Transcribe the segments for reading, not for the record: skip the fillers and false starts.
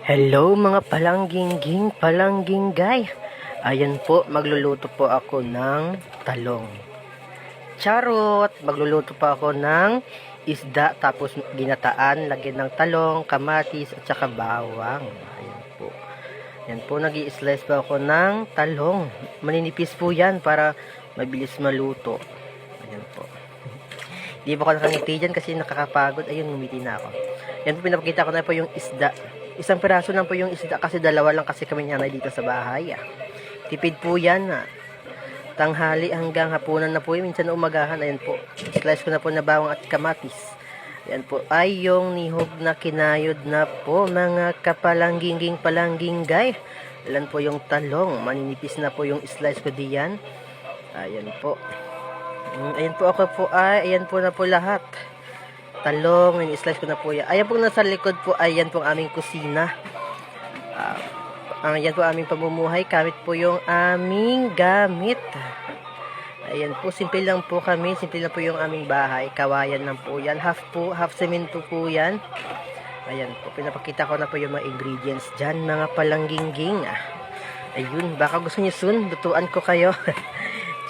Hello mga palangginggay. Ayan po, magluluto po ako ng talong. Charot! Magluluto po ako ng isda tapos ginataan, lagyan ng talong, kamatis at saka bawang. Ayan po. Ayan po, nag-i-slice po ako ng talong. Maninipis po yan para mabilis maluto. Ayan po. Hindi ba ako nakangiti dyan kasi nakakapagod. Ayun, ngumiti na ako. Ayan po, pinapakita ko na po yung isda. Isang piraso lang po yung isda kasi dalawa lang kasi kami nanay dito sa bahay. Tipid po yan. Tanghali hanggang hapunan na po yun. Minsan na umagahan. Ayan po. Slice ko na po na bawang at kamatis. Ayan po ay yung nihog na kinayod na po mga palanggingay. Ayan po yung talong. Maninipis na po yung slice ko diyan. Ayan po. Ayan po ako po ay. Ayan po na po lahat. Talong, in-slice ko na po yan. Ayan po nasa likod po, ayan po ang aming kusina. Ayan po aming pamumuhay. Gamit po yung aming gamit. Ayan po, simple lang po kami. Simple lang po yung aming bahay. Kawayan lang po yan. Half semento po yan. Ayan po, pinapakita ko na po yung mga ingredients dyan. Mga palangginging. Ayun, baka gusto niyo soon, lutuan ko kayo.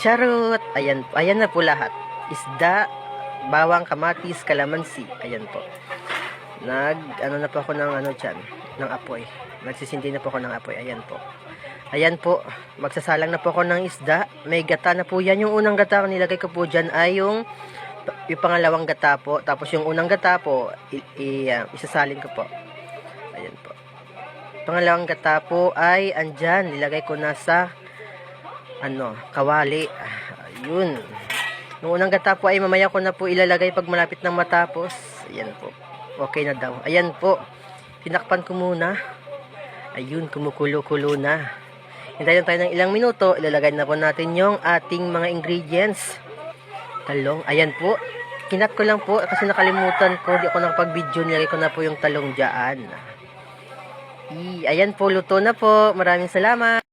Charot! Ayan na po lahat. Isda, bawang, kamatis, kalamansi. Ayan po. Ano na po ako ng ng apoy. Nagsisindi na po ako ng apoy. Ayan po. Ayan po. Magsasalang na po ako ng isda. May gata na po yan. Yung unang gata ko nilagay ko po dyan ay yung pangalawang gata po. Tapos yung unang gata po, isasalin ko po. Ayan po. Pangalawang gata po ay andyan. Nilagay ko na sa kawali. Ayun. Nung unang gata po ay mamaya ko na po ilalagay pag malapit ng matapos. Ayan po. Okay na daw. Ayan po. Tinakpan ko muna. Ayun, kumukulo-kulo na. Hintayin tayo ng ilang minuto. Ilalagay na po natin yung ating mga ingredients. Talong. Ayan po. Kinat ko lang po kasi nakalimutan ko. Di ako nakapag-video. Nilagay ko na po yung talong dyan. Ayan po. Luto na po. Maraming salamat.